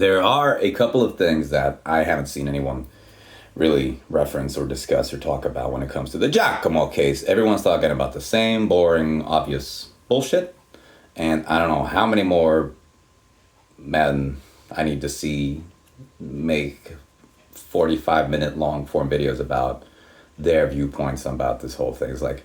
There are a couple of things that I haven't seen anyone really reference or discuss or talk about when it comes to the Giaccomo case. Everyone's talking about the same boring, obvious bullshit. And I don't know how many more men I need to see make 45-minute long form videos about their viewpoints about this whole thing. It's like,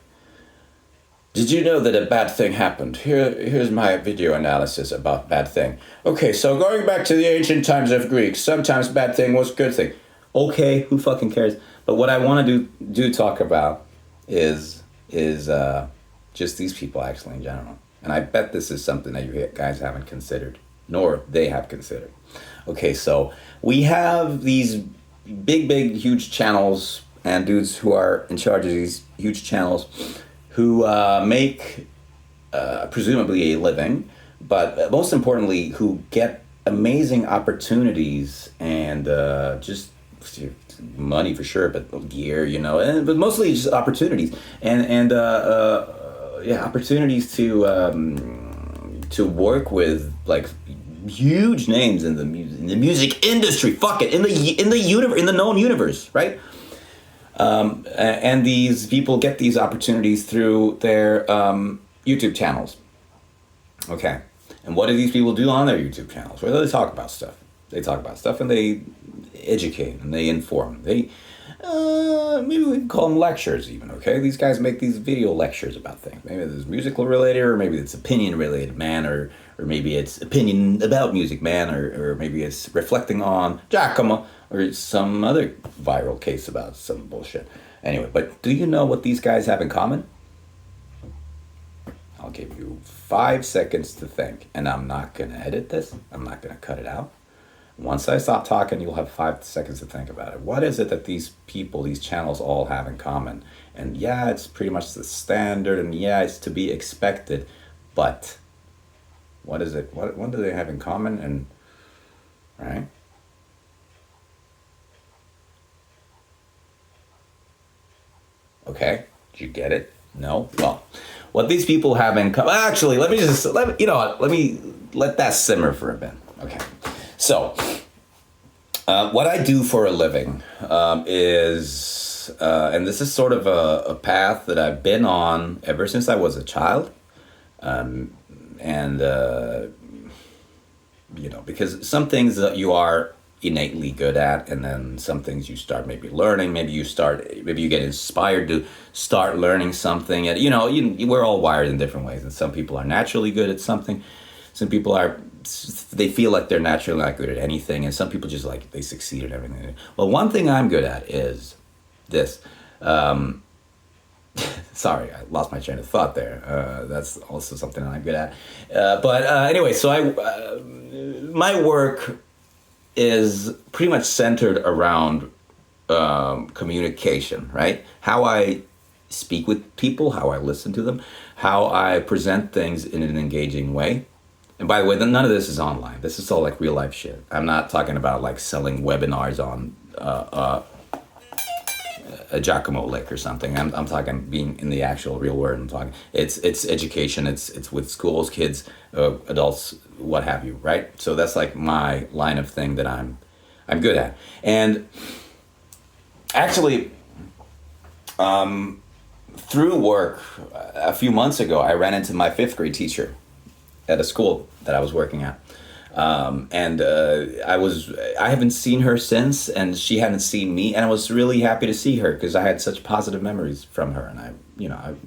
did you know that a bad thing happened? Here's my video analysis about bad thing. Okay, so going back to the ancient times of Greeks, sometimes bad thing was good thing. Okay, who fucking cares? But what I want to do talk about is just these people actually in general. And I bet this is something that you guys haven't considered, nor they have considered. Okay, so we have these big, huge channels and dudes who are in charge of these huge channels who make presumably a living, but most importantly, who get amazing opportunities and just money for sure, but gear, but mostly just opportunities and opportunities to work with like huge names in the music industry. Fuck it, in the universe, in the known universe, right? And these people get these opportunities through their YouTube channels. Okay. And what do these people do on their YouTube channels? Well, they talk about stuff. They talk about stuff and they educate and they inform. They, maybe we can call them lectures even, okay? These guys make these video lectures about things. Maybe it's musical related, or maybe it's opinion related, man, or maybe it's opinion about music, man, or maybe it's reflecting on Giacomo, or some other viral case about some bullshit. Anyway, but do you know what these guys have in common? I'll give you 5 seconds to think, and I'm not going to edit this. I'm not going to cut it out. Once I stop talking, you'll have 5 seconds to think about it. What is it that these people, these channels all have in common? And yeah, it's pretty much the standard, and yeah, it's to be expected, but what is it? What do they have in common? And, right? Okay, did you get it? No? Well, what these people have in common... Actually, let me let that simmer for a bit. Okay, so what I do for a living is, and this is sort of a path that I've been on ever since I was a child, because some things that you are innately good at, and then some things you start maybe learning, maybe you get inspired to start learning something, and we're all wired in different ways, and some people are naturally good at something, some people they feel like they're naturally not good at anything, and some people just like they succeed at everything. Well, one thing I'm good at is this. Sorry, I lost my train of thought there. That's also something I'm good at. But anyway, so my work is pretty much centered around communication, right? How I speak with people, how I listen to them, how I present things in an engaging way. And by the way, none of this is online. This is all like real life shit. I'm not talking about like selling webinars on a Giacomo lick or something. I'm talking being in the actual real world. I'm talking it's education. It's with schools, kids, adults, what have you, right? So that's like my line of thing that I'm good at. And actually, through work, a few months ago, I ran into my 5th grade teacher at a school that I was working at. I haven't seen her since, and she hadn't seen me, and I was really happy to see her because I had such positive memories from her, and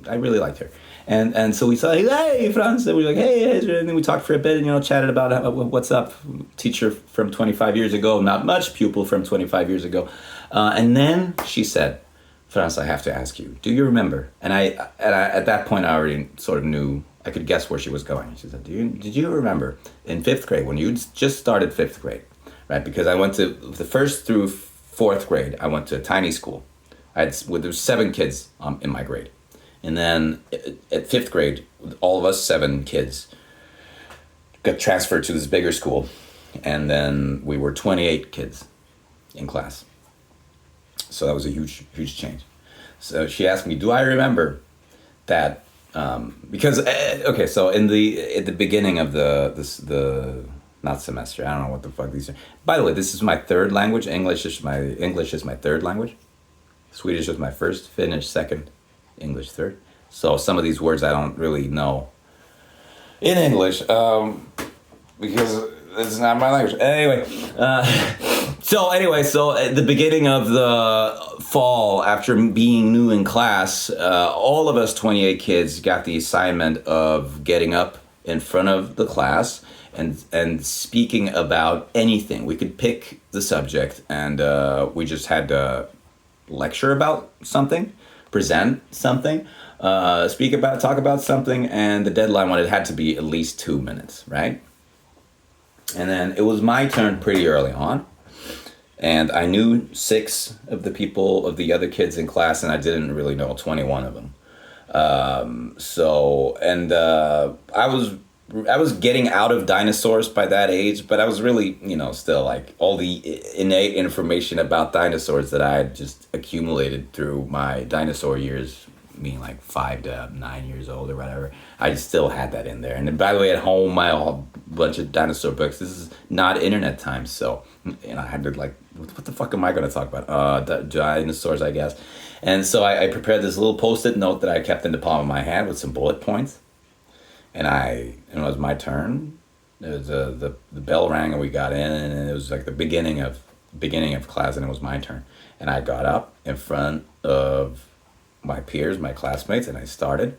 I really liked her. And so we said, hey, Franz, and we were like, hey, and then we talked for a bit and, chatted about what's up, teacher from 25 years ago, not much, pupil from 25 years ago. And then she said, Franz, I have to ask you, do you remember? And I at that point, I already sort of knew, I could guess where she was going. She said, did you remember in 5th grade, when you just started 5th grade, right? Because I went to the 1st through 4th grade, I went to a tiny school. There was 7 kids in my grade. And then at 5th grade, all of us 7 kids got transferred to this bigger school. And then we were 28 kids in class. So that was a huge, huge change. So she asked me, do I remember that? Because, okay, so at the beginning of the Not semester. I don't know what the fuck these are. By the way, this is my third language. English is my third language. Swedish is my first. Finnish second. English third. So some of these words I don't really know in English because it's not my language. Anyway, so at the beginning of the fall, after being new in class, all of us 28 kids got the assignment of getting up in front of the class and speaking about anything. We could pick the subject, and we just had to lecture about something, present something, talk about something, and the deadline it had to be at least 2 minutes, right? And then it was my turn pretty early on, and I knew 6 of the other kids in class, and I didn't really know 21 of them. I was getting out of dinosaurs by that age, but I was really, still like all the innate information about dinosaurs that I had just accumulated through my dinosaur years, being like 5 to 9 years old or whatever. I still had that in there. And then, by the way, at home, I had a bunch of dinosaur books. This is not internet time, so I had to like, what the fuck am I going to talk about? Dinosaurs, I guess. And so I prepared this little post-it note that I kept in the palm of my hand with some bullet points. And it was my turn. It was the bell rang and we got in, and it was like the beginning of class, and it was my turn. And I got up in front of my peers, my classmates, and I started.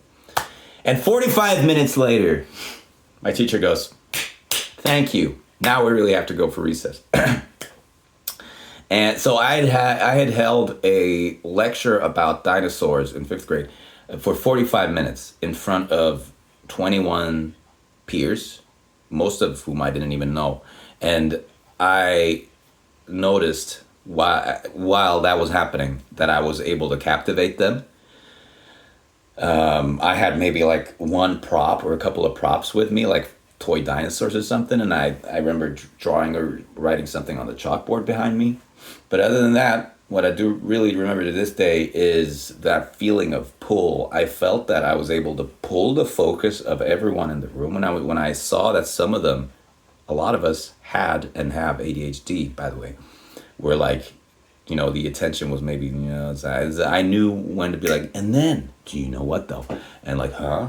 And 45 minutes later, my teacher goes, "Thank you. Now we really have to go for recess." And so I had held a lecture about dinosaurs in 5th grade for 45 minutes in front of 21 peers, most of whom I didn't even know. And I noticed while that was happening that I was able to captivate them. I had maybe like one prop or a couple of props with me, like toy dinosaurs or something, and I remember drawing or writing something on the chalkboard behind me. But other than that, what I do really remember to this day is that feeling of pull. I felt that I was able to pull the focus of everyone in the room when I saw that some of them, a lot of us had and have ADHD, by the way, were like, the attention was maybe, I knew when to be like, and then, do you know what though? And like, huh?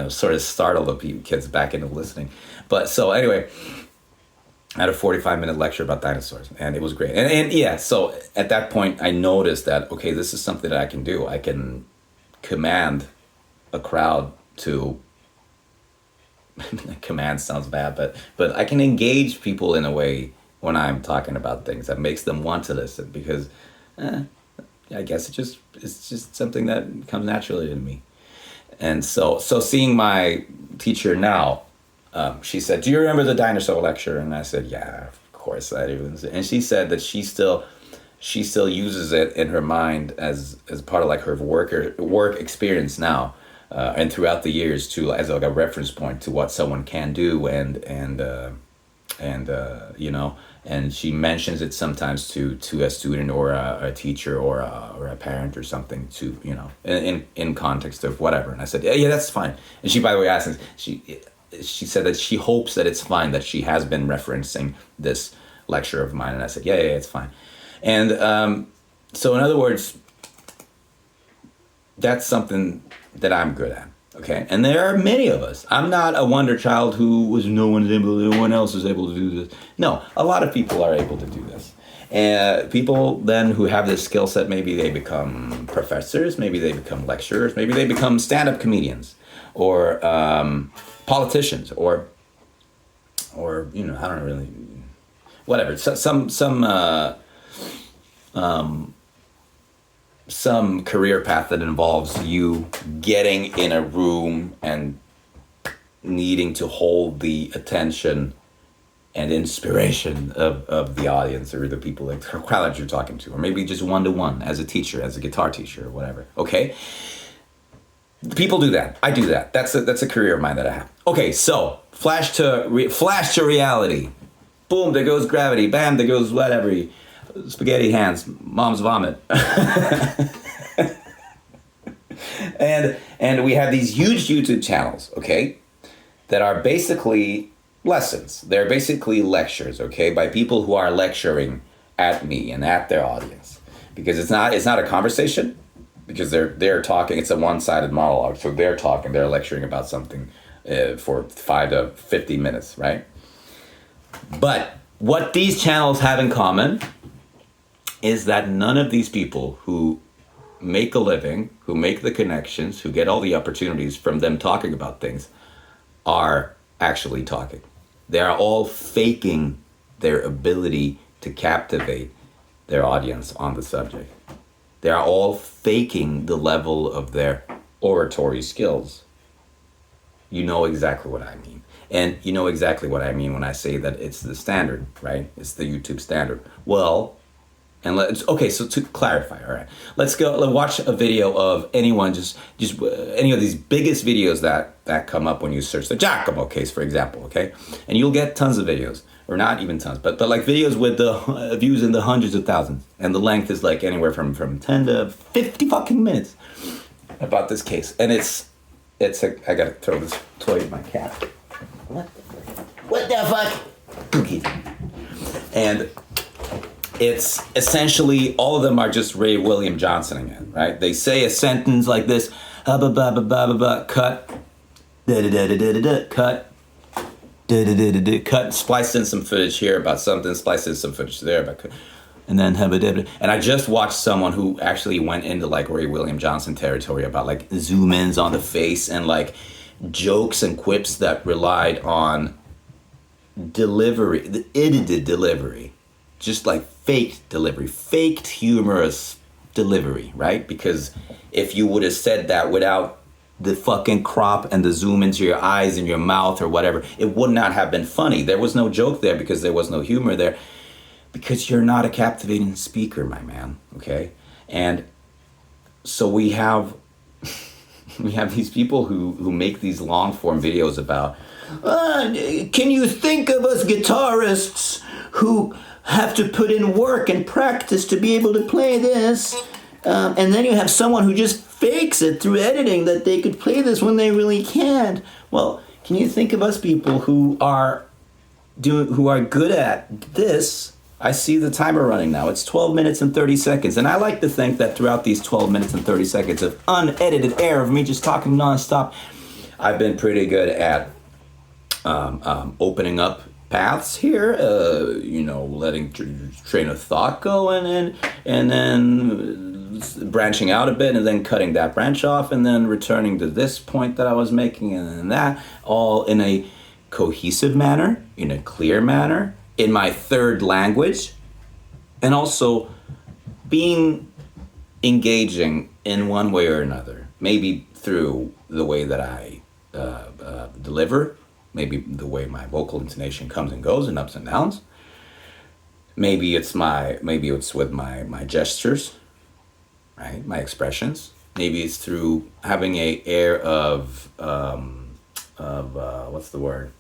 Sort of startle the kids back into listening. But so anyway, I had a 45-minute lecture about dinosaurs, and it was great. And yeah, so at that point, I noticed that, okay, this is something that I can do. I can command a crowd to, command sounds bad, but I can engage people in a way when I'm talking about things that makes them want to listen, because I guess it's just something that comes naturally to me. And so seeing my teacher now, she said, "Do you remember the dinosaur lecture?" And I said, "Yeah, of course I do." And she said that she still uses it in her mind as part of like her work experience now, and throughout the years as like a reference point to what someone can do, and she mentions it sometimes to a student or a teacher or a parent or something, to in context of whatever. And I said, yeah, that's fine. And she, by the way, asked, she said that she hopes that it's fine that she has been referencing this lecture of mine. And I said, yeah, it's fine. And so in other words, that's something that I'm good at. Okay, and there are many of us. I'm not a wonder child no one else is able to do this. No, a lot of people are able to do this. And people then who have this skill set, maybe they become professors, maybe they become lecturers, maybe they become stand-up comedians, or politicians, or I don't really, whatever. So, some career path that involves you getting in a room and needing to hold the attention and inspiration of the audience or the people, like the crowd that you're talking to, or maybe just one-to-one as a teacher, as a guitar teacher or whatever. Okay, people do that. I do that. That's a career of mine that I have. Okay, so flash to reality. Boom, there goes gravity. Bam, there goes whatever. Spaghetti hands, mom's vomit. and we have these huge YouTube channels, okay, that are basically lessons. They're basically lectures, okay, by people who are lecturing at me and at their audience, because it's not a conversation, because they're talking. It's a one-sided monologue, so they're talking, they're lecturing about something for 5 to 50 minutes, right? But what these channels have in common is that none of these people who make a living, who make the connections, who get all the opportunities from them talking about things, are actually talking. They are all faking their ability to captivate their audience on the subject. They are all faking the level of their oratory skills. You know exactly what I mean. And you know exactly what I mean when I say that it's the standard, right? It's the YouTube standard. Well, and so to clarify, all right, let's watch a video of anyone, just any of these biggest videos that come up when you search the Giaccomo case, for example, okay? And you'll get tons of videos, or not even tons, but like videos with the views in the hundreds of thousands, and the length is like anywhere from 10 to 50 fucking minutes about this case. And I gotta throw this toy at my cat. What the fuck? Okay. And it's essentially, all of them are just Ray William Johnson again, right? They say a sentence like this, cut, cut, splice in some footage here about something, splice in some footage there about, and then, and I just watched someone who actually went into like Ray William Johnson territory about like zoom ins on the face and like jokes and quips that relied on delivery, the edited delivery. Just like faked delivery, faked humorous delivery, right? Because if you would have said that without the fucking crop and the zoom into your eyes and your mouth or whatever, it would not have been funny. There was no joke there because there was no humor there, because you're not a captivating speaker, my man, okay? And so we have these people who make these long form videos about, can you think of us guitarists who have to put in work and practice to be able to play this, and then you have someone who just fakes it through editing that they could play this when they really can't. Well, can you think of us people who are good at this? I see the timer running now. It's 12 minutes and 30 seconds. And I like to think that throughout these 12 minutes and 30 seconds of unedited air of me just talking nonstop, I've been pretty good at opening up paths here, letting train of thought go and then branching out a bit and then cutting that branch off and then returning to this point that I was making and then that, all in a cohesive manner, in a clear manner, in my third language, and also being engaging in one way or another, maybe through the way that I deliver, maybe the way my vocal intonation comes and goes and ups and downs. Maybe it's with my gestures, right? My expressions. Maybe it's through having a air of what's the word?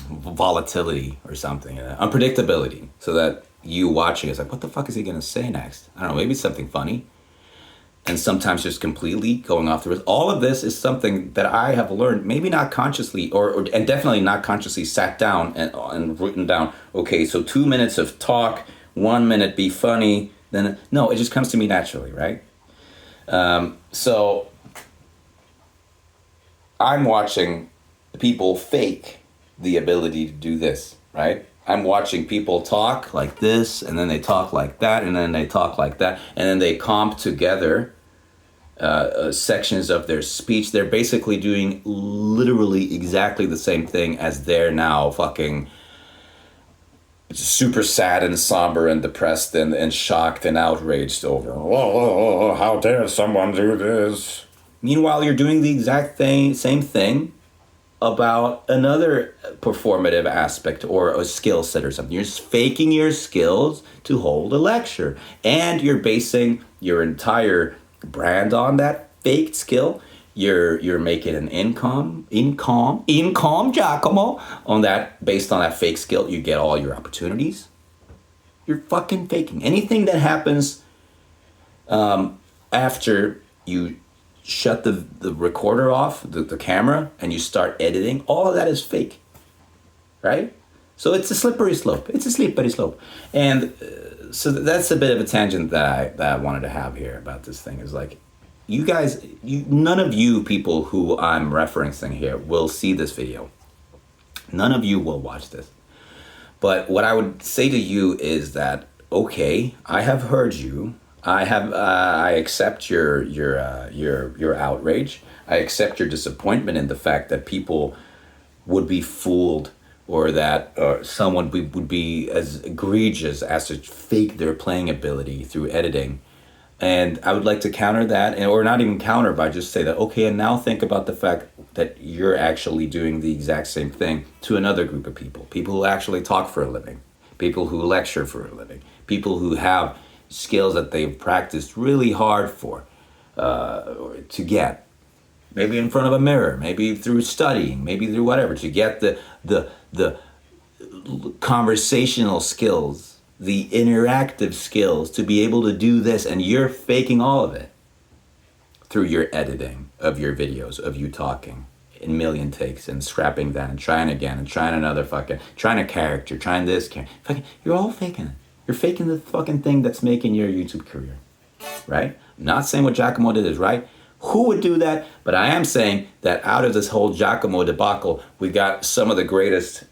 Volatility or something, unpredictability, so that you watching is like, what the fuck is he gonna say next? I don't know, maybe it's something funny. And sometimes just completely going off the rails. All of this is something that I have learned, maybe not consciously, and definitely not consciously sat down and written down, okay, so 2 minutes of talk, 1 minute be funny, then, no, it just comes to me naturally, right? So I'm watching people fake the ability to do this, right? I'm watching people talk like this, and then they talk like that, and then they talk like that, and then they comp together sections of their speech. They're basically doing literally exactly the same thing as they're now fucking super sad and somber and depressed and shocked and outraged over. Oh, how dare someone do this? Meanwhile, you're doing the exact same thing about another performative aspect or a skill set or something. You're just faking your skills to hold a lecture, and you're basing your entire brand on that faked skill. You're making an income Giaccomo on that, based on that fake skill. You get all your opportunities. You're fucking faking anything that happens after you shut the recorder off, the camera, and you start editing, all of that is fake, right? So it's a slippery slope. It's a slippery slope. And so that's a bit of a tangent that I wanted to have here about this thing, is like, you guys, none of you people who I'm referencing here will see this video. None of you will watch this. But what I would say to you is that, okay, I have heard you. I accept your outrage. I accept your disappointment in the fact that people would be fooled, or that someone would be as egregious as to fake their playing ability through editing. And I would like to counter that, or not even counter, but just say that, okay, and now think about the fact that you're actually doing the exact same thing to another group of people. People who actually talk for a living. People who lecture for a living. People who have skills that they've practiced really hard for to get. Maybe in front of a mirror, maybe through studying, maybe through whatever, to get the conversational skills, the interactive skills to be able to do this, and you're faking all of it through your editing of your videos, of you talking in a million takes and scrapping that and trying again and trying another trying a character, trying this character. You're all faking it. You're faking the fucking thing that's making your YouTube career, right? I'm not saying what Giaccomo did is right. Who would do that? But I am saying that out of this whole Giaccomo debacle, we got some of the greatest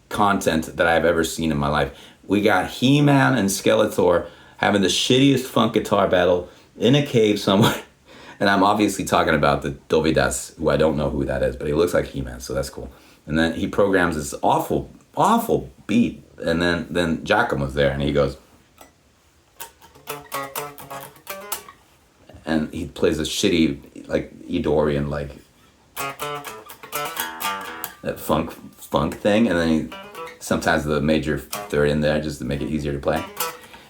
content that I've ever seen in my life. We got He-Man and Skeletor having the shittiest funk guitar battle in a cave somewhere. And I'm obviously talking about the Dovidas, who I don't know who that is, but he looks like He-Man, so that's cool. And then he programs this awful, awful beat. And then Giacomo's there, and he goes, and he plays a shitty, like, Eeyorian, like, that funk thing, and then sometimes the major third in there just to make it easier to play.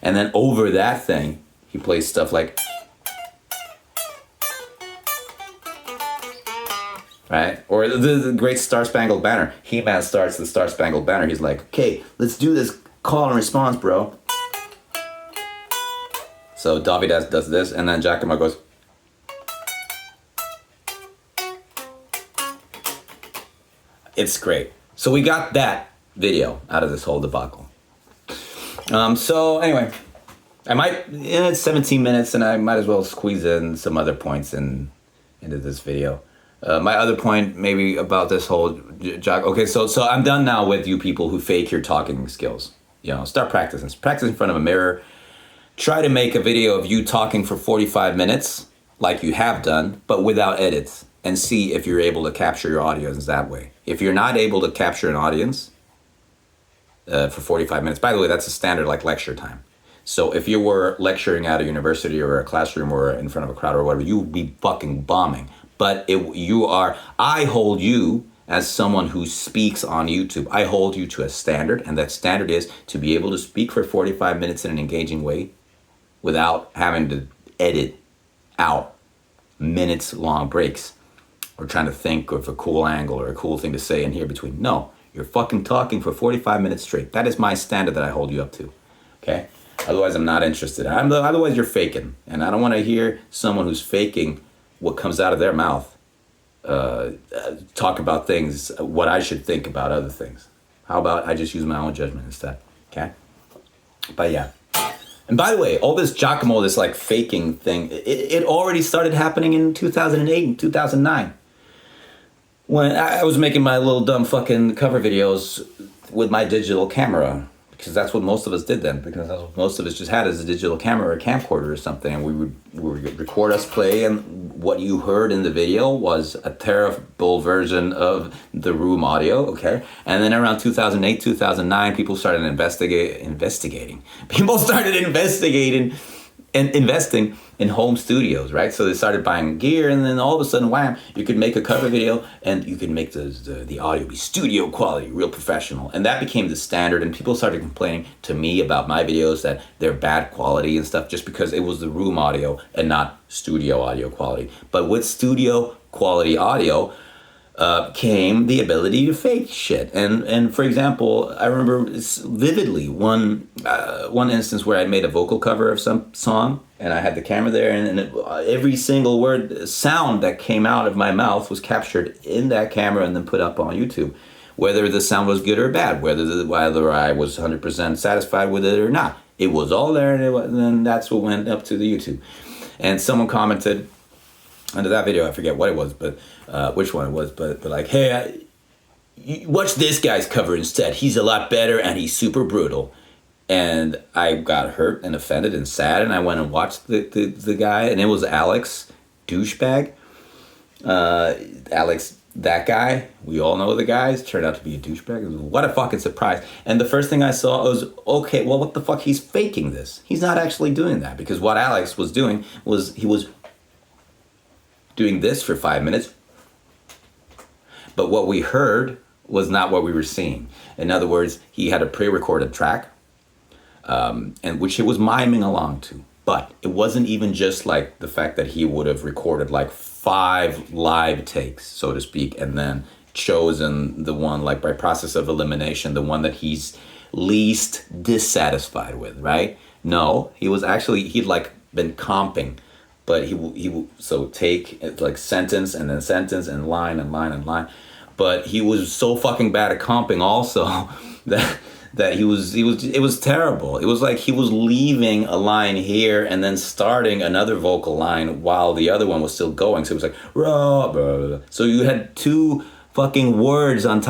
And then over that thing, he plays stuff like, right? Or the great Star Spangled Banner. He-Man starts the Star Spangled Banner. He's like, okay, let's do this call and response, bro. So Davidas does this, and then Giacomo goes, it's great. So we got that video out of this whole debacle. So anyway, it's 17 minutes, and I might as well squeeze in some other points into this video. My other point maybe about this whole okay, so I'm done now with you people who fake your talking skills. You know, start practicing. Practice in front of a mirror. Try to make a video of you talking for 45 minutes like you have done, but without edits, and see if you're able to capture your audience that way. If you're not able to capture an audience for 45 minutes, by the way, that's a standard like lecture time. So if you were lecturing at a university or a classroom or in front of a crowd or whatever, you would be fucking bombing. But I hold you as someone who speaks on YouTube. I hold you to a standard, and that standard is to be able to speak for 45 minutes in an engaging way without having to edit out minutes-long breaks or trying to think of a cool angle or a cool thing to say in here between. No, you're fucking talking for 45 minutes straight. That is my standard that I hold you up to, okay? Otherwise, I'm not interested. Otherwise, you're faking, and I don't want to hear someone who's faking what comes out of their mouth talk about things, what I should think about other things. How about I just use my own judgment instead, okay? But yeah. And by the way, all this Giaccomo, this like faking thing, it already started happening in 2008 and 2009. When I was making my little dumb fucking cover videos with my digital camera, because that's what most of us did then, because that's what most of us just had as a digital camera or a camcorder or something, and we would record us play, and what you heard in the video was a terrible version of the room audio, okay? And then around 2008, 2009, people started investigating. People started investigating and investing in home studios, right? So they started buying gear, and then all of a sudden, wham, you could make a cover video, and you could make the audio be studio quality, real professional. And that became the standard, and people started complaining to me about my videos that they're bad quality and stuff just because it was the room audio and not studio audio quality. But with studio quality audio, came the ability to fake shit. And for example, I remember vividly one instance where I made a vocal cover of some song, and I had the camera there, and every single word sound that came out of my mouth was captured in that camera and then put up on YouTube, whether the sound was good or bad, whether I was 100% satisfied with it or not. It was all there, and then that's what went up to the YouTube. And someone commented under that video, I forget what it was, but which one it was, but like, hey, watch this guy's cover instead. He's a lot better and he's super brutal. And I got hurt and offended and sad, and I went and watched the guy, and it was Alex, douchebag. Alex, that guy, we all know the guys, turned out to be a douchebag. What a fucking surprise. And the first thing I saw was, okay, well, what the fuck? He's faking this. He's not actually doing that, because what Alex was doing was he was doing this for 5 minutes, but what we heard was not what we were seeing. In other words, he had a pre-recorded track, and which he was miming along to. But it wasn't even just like the fact that he would have recorded like 5 live takes, so to speak, and then chosen the one, like by process of elimination, the one that he's least dissatisfied with, right? No, he was actually, he'd like been comping, but he so take like sentence and then sentence and line and line and line. But he was so fucking bad at comping also that it was terrible. It was like he was leaving a line here and then starting another vocal line while the other one was still going. So it was like, rah, blah, blah. So you had 2 fucking words on top